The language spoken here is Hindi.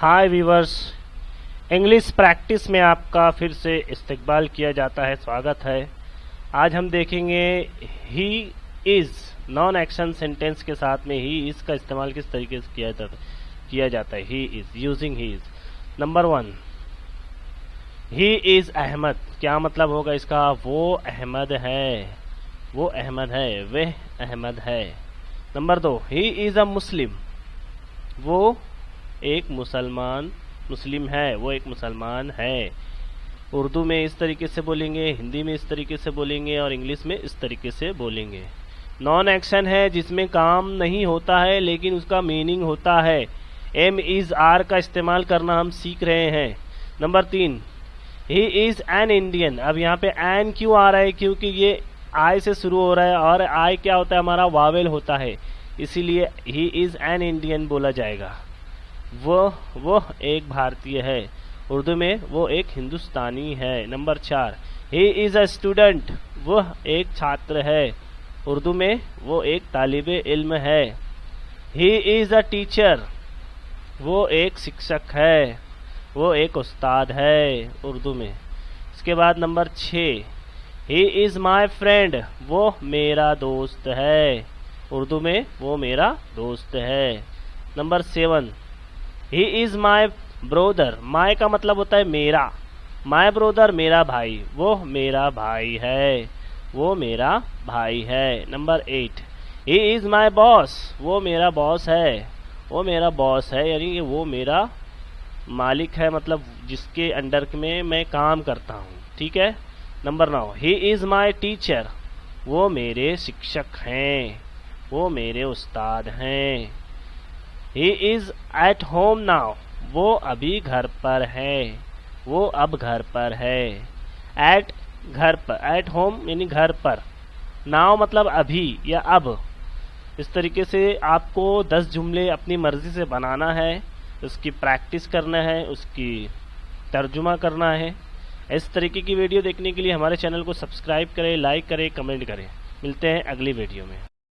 हाय वीवर्स, इंग्लिश प्रैक्टिस में आपका फिर से इस्तकबाल किया जाता है, स्वागत है। आज हम देखेंगे he is non action sentence के साथ में ही इज़ का इस्तेमाल किस तरीके से किया जाता है। He is, using he is. Number 1, he is Ahmed. क्या मतलब होगा इसका? वो अहमद है, वो अहमद है, वह अहमद है। नंबर 2, ही इज़ अ मुस्लिम। वो एक मुस्लिम है, वो एक मुसलमान है। उर्दू में इस तरीके से बोलेंगे, हिंदी में इस तरीके से बोलेंगे और इंग्लिश में इस तरीके से बोलेंगे। नॉन एक्शन है जिसमें काम नहीं होता है लेकिन उसका मीनिंग होता है। एम इज़ आर का इस्तेमाल करना हम सीख रहे हैं। Number 3, he is an Indian. अब यहाँ पे एन क्यों आ रहा है? क्योंकि ये आई से शुरू हो रहा है और आई क्या होता है? हमारा वावेल होता है, इसीलिए ही इज़ एन इंडियन बोला जाएगा। वो एक भारतीय है। उर्दू में वो एक हिंदुस्तानी है। Number 4, he is a student. वह एक छात्र है। उर्दू में वो एक तालिबे इल्म है। He is a teacher. वो एक शिक्षक है, वो एक उस्ताद है उर्दू में। इसके बाद number 6, he is my friend. वो मेरा दोस्त है। उर्दू में वो मेरा दोस्त है। Number 7, he is my brother. My का मतलब होता है मेरा। माई ब्रोदर मेरा भाई। वो मेरा भाई है, वो मेरा भाई है। Number 8, he is my boss. वो मेरा बॉस है, वो मेरा बॉस है, यानी कि वो मेरा मालिक है, मतलब जिसके अंडर में मैं काम करता हूँ। ठीक है। Number 9, he is my teacher. वो मेरे शिक्षक हैं, वो मेरे उस्ताद हैं। He is at home now. वो अभी घर पर है, वो अब घर पर है। एट घर पर, एट होम यानी घर पर। नाउ मतलब अभी या अब। इस तरीके से आपको 10 जुमले अपनी मर्जी से बनाना है, उसकी प्रैक्टिस करना है, उसकी तर्जुमा करना है। इस तरीके की वीडियो देखने के लिए हमारे चैनल को सब्सक्राइब करें, लाइक करें, कमेंट करें। मिलते हैं अगली वीडियो में।